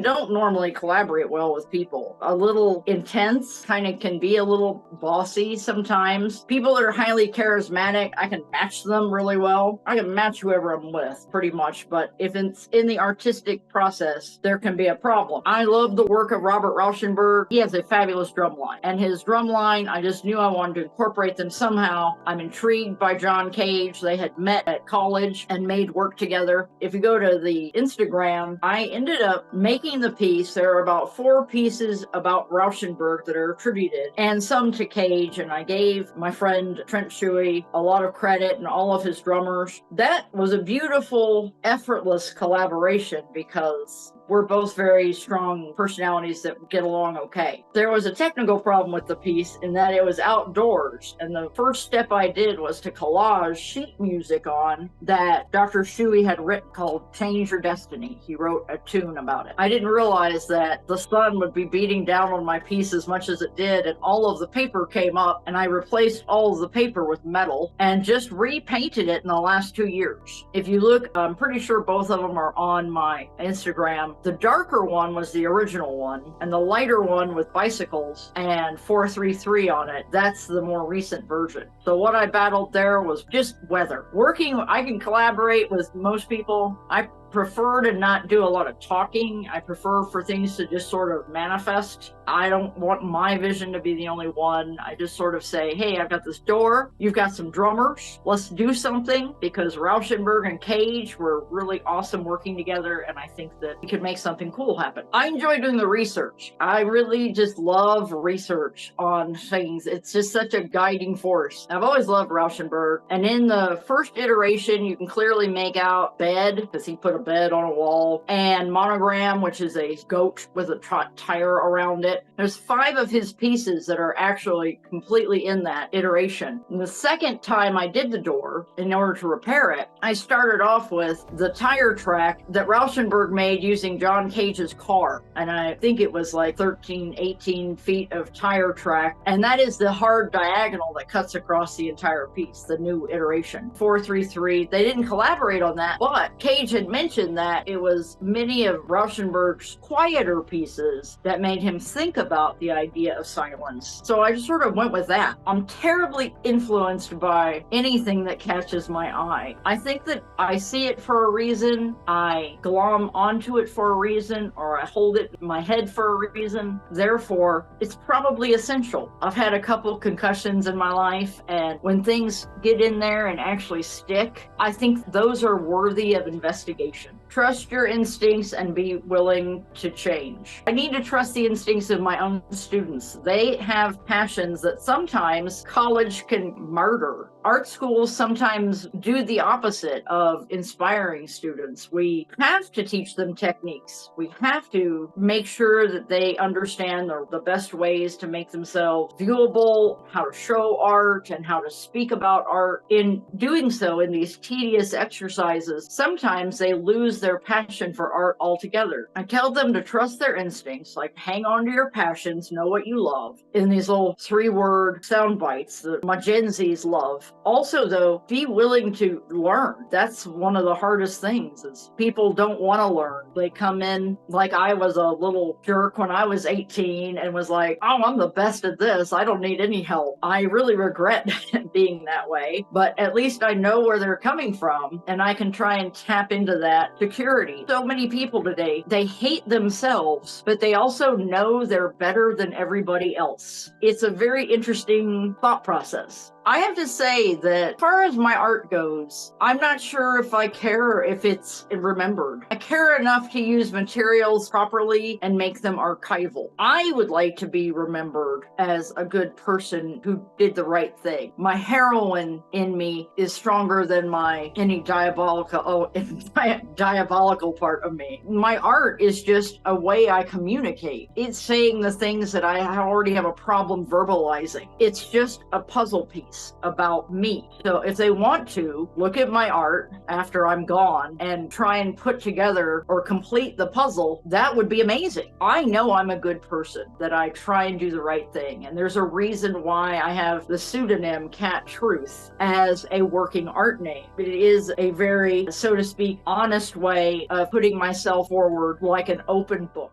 don't normally collaborate well with people. A little intense, kind of can be a little bossy sometimes. People that are highly charismatic, I can match them really well. I can match whoever I'm with pretty much, but if it's in the artistic process, there can be a problem. I love the work of Robert Rauschenberg. He has a fabulous drum line, and his drum line, I just knew I wanted to incorporate them somehow. I'm intrigued by John Cage. They had met at college and made work together. If you go to the Instagram, I ended up making the piece. There are about 4 pieces about Rauschenberg that are attributed, and some to Cage, and I gave my friend Trent Shuey a lot of credit and all of his drummers. That was a beautiful, effortless collaboration because we're both very strong personalities that get along okay. There was a technical problem with the piece in that it was outdoors, and the first step I did was to collage sheet music on that Dr. Shuey had written called Change Your Destiny. He wrote a tune about it. I didn't realize that the sun would be beating down on my piece as much as it did, and all of the paper came up, and I replaced all of the paper with metal and just repainted it in the last 2 years. If you look, I'm pretty sure both of them are on my Instagram. The darker one was the original one, and the lighter one with bicycles and 433 on it, that's the more recent version. So what I battled there was just weather. I can collaborate with most people. I prefer to not do a lot of talking. I prefer for things to just sort of manifest. I don't want my vision to be the only one. I just sort of say, hey, I've got this door. You've got some drummers. Let's do something, because Rauschenberg and Cage were really awesome working together, and I think that we could make something cool happen. I enjoy doing the research. I really just love research on things. It's just such a guiding force. I've always loved Rauschenberg, and in the first iteration, you can clearly make out bed, because he put a bed on a wall, and monogram, which is a goat with a tire around it. There's 5 of his pieces that are actually completely in that iteration. And the second time I did the door, in order to repair it, I started off with the tire track that Rauschenberg made using John Cage's car. And I think it was like 13, 18 feet of tire track. And that is the hard diagonal that cuts across the entire piece, the new iteration. 433, they didn't collaborate on that, but Cage had mentioned that it was many of Rauschenberg's quieter pieces that made him think about the idea of silence. So I just sort of went with that. I'm terribly influenced by anything that catches my eye. I think that I see it for a reason, I glom onto it for a reason, or I hold it in my head for a reason. Therefore, it's probably essential. I've had a couple concussions in my life, and when things get in there and actually stick, I think those are worthy of investigation. Trust your instincts and be willing to change. I need to trust the instincts of my own students. They have passions that sometimes college can murder. Art schools sometimes do the opposite of inspiring students. We have to teach them techniques. We have to make sure that they understand the best ways to make themselves viewable, how to show art, and how to speak about art. In doing so, in these tedious exercises, sometimes they lose their passion for art altogether. I tell them to trust their instincts, like hang on to your passions, know what you love, in these little 3-word sound bites that my Gen Zs love. Also, though, be willing to learn. That's one of the hardest things, is people don't want to learn. They come in like I was a little jerk when I was 18 and was like, oh, I'm the best at this. I don't need any help. I really regret being that way, but at least I know where they're coming from, and I can try and tap into that security. So many people today, they hate themselves, but they also know they're better than everybody else. It's a very interesting thought process. I have to say that as far as my art goes, I'm not sure if I care if it's remembered. I care enough to use materials properly and make them archival. I would like to be remembered as a good person who did the right thing. My heroine in me is stronger than any diabolical part of me. My art is just a way I communicate. It's saying the things that I already have a problem verbalizing. It's just a puzzle piece. traits about me. So if they want to look at my art after I'm gone and try and put together or complete the puzzle, that would be amazing. I know I'm a good person, that I try and do the right thing. And there's a reason why I have the pseudonym Cat Truth as a working art name. It is a very, so to speak, honest way of putting myself forward like an open book.